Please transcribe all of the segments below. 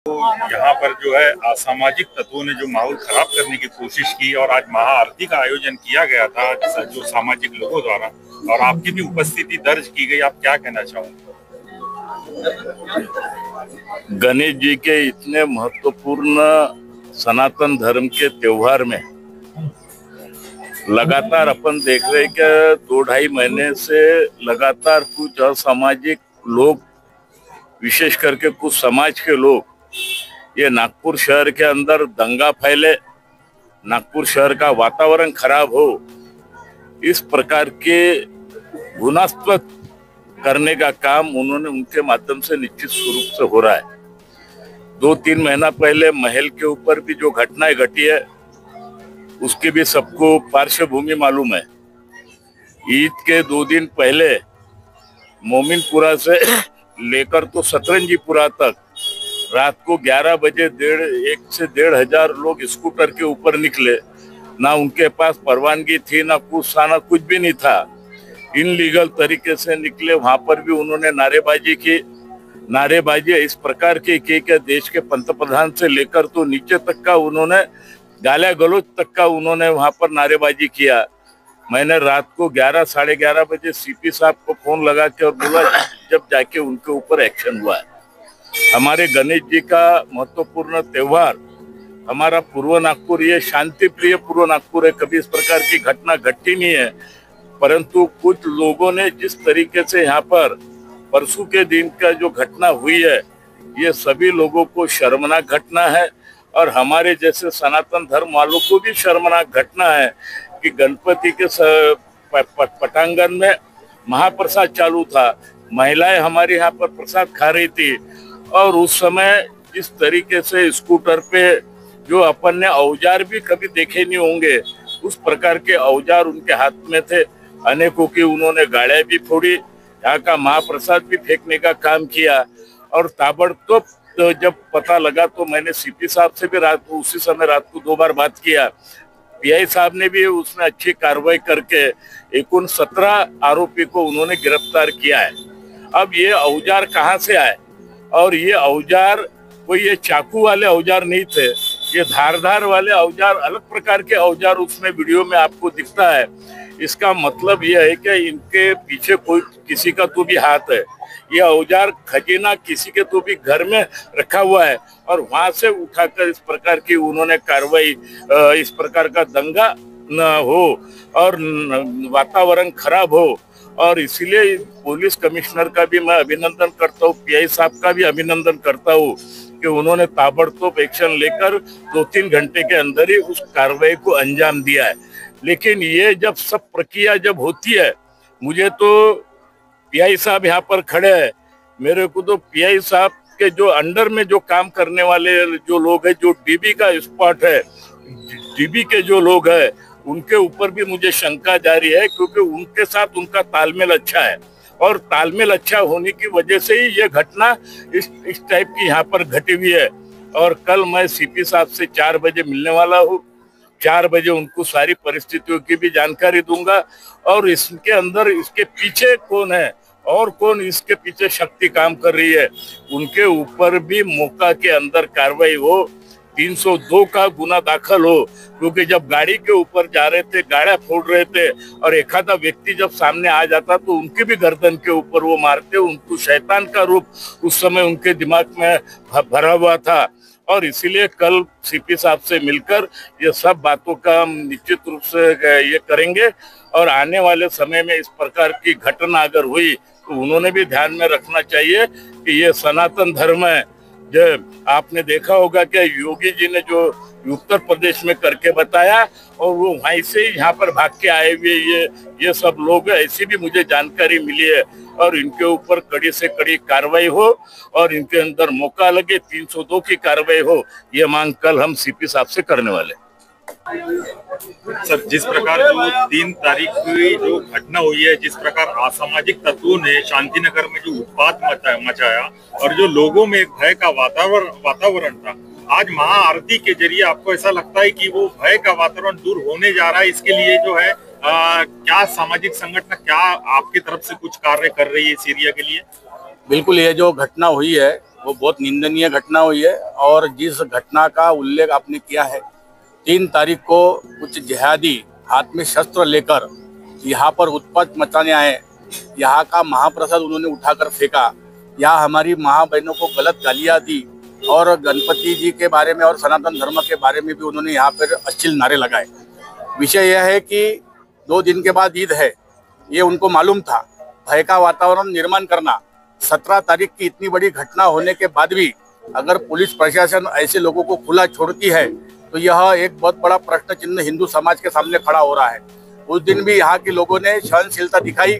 यहाँ पर जो है असामाजिक तत्वों ने जो माहौल खराब करने की कोशिश की और आज महाआरती का आयोजन किया गया था जो सामाजिक लोगों द्वारा और आपकी भी उपस्थिति दर्ज की गई। आप क्या कहना चाहोगे? गणेश जी के इतने महत्वपूर्ण सनातन धर्म के त्योहार में लगातार अपन देख रहे हैं कि 2-2.5 महीने से लगातार कुछ असामाजिक लोग, विशेष करके कुछ समाज के लोग, ये नागपुर शहर के अंदर दंगा फैले, नागपुर शहर का वातावरण खराब हो, इस प्रकार के घृणास्पद करने का काम उन्होंने उनके माध्यम से निश्चित स्वरूप से हो रहा है। 2-3 महीना पहले महल के ऊपर भी जो घटनाएं घटी है उसकी भी सबको पार्श्वभूमि मालूम है। ईद के 2 दिन पहले मोमिनपुरा से लेकर तो सतरंजीपुरा तक रात को 11 बजे 1 से 1,500 लोग स्कूटर के ऊपर निकले। ना उनके पास परवानगी थी, ना कुछ था, ना कुछ भी नहीं था। इनलीगल तरीके से निकले। वहां पर भी उन्होंने नारेबाजी की। नारेबाजी इस प्रकार की कि देश के पंतप्रधान से लेकर तो नीचे तक का उन्होंने गालियां गलौज तक का उन्होंने वहां पर नारेबाजी किया। मैंने रात को 11, 11:30 बजे सीपी साहब को फोन लगा के और बोला जब जाके उनके ऊपर एक्शन हुआ है। हमारे गणेश जी का महत्वपूर्ण त्योहार, हमारा पूर्व नागपुर ये शांति प्रिय पूर्व नागपुर है, कभी इस प्रकार की घटना घटी नहीं है। परंतु कुछ लोगों ने जिस तरीके से यहाँ पर परसों के दिन का जो घटना हुई है, ये सभी लोगों को शर्मनाक घटना है और हमारे जैसे सनातन धर्म वालों को भी शर्मनाक घटना है कि गणपति के पटांगण में महाप्रसाद चालू था। महिलाएं हमारे यहाँ पर प्रसाद खा रही थी और उस समय जिस तरीके से स्कूटर पे जो अपन ने औजार भी कभी देखे नहीं होंगे, उस प्रकार के औजार उनके हाथ में थे। अनेकों की उन्होंने गाड़ियां भी फोड़ी, यहाँ का महाप्रसाद भी फेंकने का काम किया और ताबड़तोड़ जब पता लगा तो मैंने सीपी साहब से भी उसी समय रात को 2 बार बात किया। पीआई साहब ने भी उसमें अच्छी कार्रवाई करके 17 आरोपी को उन्होंने गिरफ्तार किया है। अब ये औजार कहाँ से आए? और ये औजार कोई ये चाकू वाले औजार नहीं थे, ये धारदार वाले औजार, अलग प्रकार के औजार उसमें वीडियो में आपको दिखता है। इसका मतलब यह है कि इनके पीछे कोई किसी का तो भी हाथ है। यह औजार खजीना किसी के तो भी घर में रखा हुआ है और वहां से उठाकर इस प्रकार की उन्होंने कार्रवाई, इस प्रकार का दंगा न हो और वातावरण खराब हो। और इसीलिए पुलिस कमिश्नर का भी मैं अभिनंदन करता हूँ, पीआई साहब का भी अभिनंदन करता हूँ कि उन्होंने ताबड़तोड़ एक्शन लेकर 2-3 घंटे के अंदर ही उस कार्रवाई को अंजाम दिया है। लेकिन ये जब सब प्रक्रिया जब होती है, मुझे तो पीआई साहब यहाँ पर खड़े हैं, मेरे को तो पीआई साहब के जो अंडर में जो काम करने वाले जो लोग हैं, जो डीबी का स्पॉट है, डीबी के जो लोग हैं, उनके ऊपर भी मुझे शंका जारी है क्योंकि उनके साथ उनका तालमेल अच्छा है और तालमेल अच्छा होने की वजह से ही ये घटना इस टाइप की यहाँ पर घटी हुई है। और कल मैं सीपी साहब से 4 बजे मिलने वाला हूँ। 4 बजे उनको सारी परिस्थितियों की भी जानकारी दूंगा और इसके अंदर इसके पीछे कौन है और कौन इसके पीछे शक्ति काम कर रही है, उनके ऊपर भी मौका के अंदर कार्रवाई हो, 302 का गुना दाखिल हो। क्योंकि जब गाड़ी के ऊपर जा रहे थे, गाड़ियां फोड़ रहे थे और एखादा व्यक्ति जब सामने आ जाता तो उनके भी गर्दन के ऊपर वो मारते। उनको शैतान का रूप उस समय उनके दिमाग में भरा हुआ था और इसीलिए कल सीपी साहब से मिलकर ये सब बातों का हम निश्चित रूप से ये करेंगे और आने वाले समय में इस प्रकार की घटना अगर हुई तो उन्होंने भी ध्यान में रखना चाहिए कि ये सनातन धर्म है। जो आपने देखा होगा कि योगी जी ने जो उत्तर प्रदेश में करके बताया और वो वहीं से ही यहाँ पर भाग के आए हुए ये सब लोग, ऐसी भी मुझे जानकारी मिली है और इनके ऊपर कड़ी से कड़ी कार्रवाई हो और इनके अंदर मौका लगे, 302 की कार्रवाई हो, ये मांग कल हम सीपी साहब से करने वाले। सर, जिस प्रकार जो 3 तारीख की जो घटना हुई है, जिस प्रकार असामाजिक तत्वों ने शांतिनगर में जो उत्पात मचाया और जो लोगों में एक भय का वातावरण था, आज महाआरती के जरिए आपको ऐसा लगता है कि वो भय का वातावरण दूर होने जा रहा है? इसके लिए जो है क्या सामाजिक संगठन क्या आपकी तरफ से कुछ कार्य कर रही है इस एरिया के लिए? बिल्कुल, ये जो घटना हुई है वो बहुत निंदनीय घटना हुई है। और जिस घटना का उल्लेख आपने किया है, 3 तारीख को कुछ जिहादी हाथ में शस्त्र लेकर यहाँ पर उत्पात मचाने आए, यहाँ का महाप्रसाद उन्होंने उठाकर फेंका, यहाँ हमारी माँ बहनों को गलत गालियाँ दी और गणपति जी के बारे में और सनातन धर्म के बारे में भी उन्होंने यहाँ पर अश्लील नारे लगाए। विषय यह है कि 2 दिन के बाद ईद है, ये उनको मालूम था। भय का वातावरण निर्माण करना, 17 तारीख की इतनी बड़ी घटना होने के बाद भी अगर पुलिस प्रशासन ऐसे लोगों को खुला छोड़ती है तो यह एक बहुत बड़ा प्रश्न चिन्ह हिंदू समाज के सामने खड़ा हो रहा है। उस दिन भी यहाँ के लोगों ने सहनशीलता दिखाई,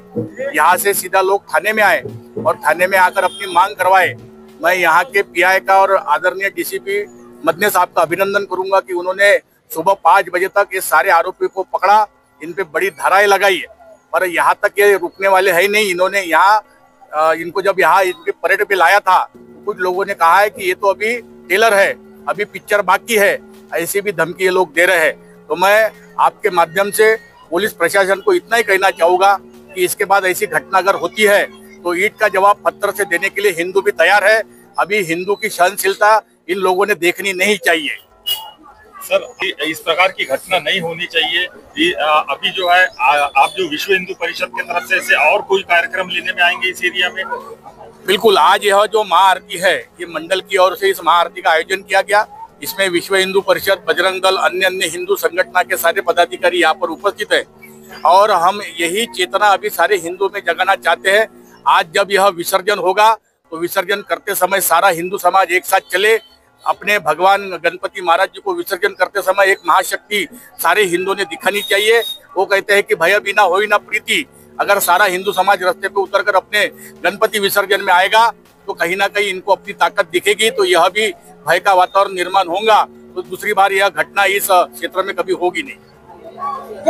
यहाँ से सीधा लोग थाने में आए और थाने में आकर अपनी मांग करवाए। मैं यहाँ के पीआई का और आदरणीय डीसीपी मदने साहब का अभिनंदन करूंगा कि उन्होंने सुबह 5 बजे तक ये सारे आरोपी को पकड़ा, इन पे बड़ी धाराएं लगाई है। पर यहाँ तक ये रुकने वाले है ही नहीं। इन्होंने यहाँ इनको जब यहाँ इनके परेड पे लाया था, कुछ लोगों ने कहा है कि ये तो अभी टेलर है, अभी पिक्चर बाकी है, ऐसी भी धमकी ये लोग दे रहे हैं। तो मैं आपके माध्यम से पुलिस प्रशासन को इतना ही कहना चाहूंगा कि इसके बाद ऐसी घटना अगर होती है तो ईंट का जवाब पत्थर से देने के लिए हिंदू भी तैयार है। अभी हिंदू की सहनशीलता इन लोगों ने देखनी नहीं चाहिए। सर, इस प्रकार की घटना नहीं होनी चाहिए। अभी जो है आप जो विश्व हिंदू परिषद की तरफ से ऐसे और कोई कार्यक्रम लेने में आएंगे इस एरिया में? बिल्कुल, आज यह जो महाआरती है, ये मंडल की ओर से इस महाआरती का आयोजन किया गया। इसमें विश्व हिंदू परिषद, बजरंग दल, अन्य हिंदू संगठन के सारे पदाधिकारी यहाँ पर उपस्थित है और हम यही चेतना अभी सारे हिंदू में जगाना चाहते हैं। आज जब यह विसर्जन होगा तो विसर्जन करते समय सारा हिंदू समाज एक साथ चले, अपने भगवान गणपति महाराज जी को विसर्जन करते समय एक महाशक्ति सारे हिंदुओं ने दिखानी चाहिए। वो कहते हैं कि भय बिना होई ना प्रीति। अगर सारा हिंदू समाज रास्ते पे उतरकर अपने गणपति विसर्जन में आएगा तो कहीं ना कहीं इनको अपनी ताकत दिखेगी, तो यह भी भय का वातावरण निर्माण होगा। तो दूसरी बार यह घटना इस क्षेत्र में कभी होगी नहीं।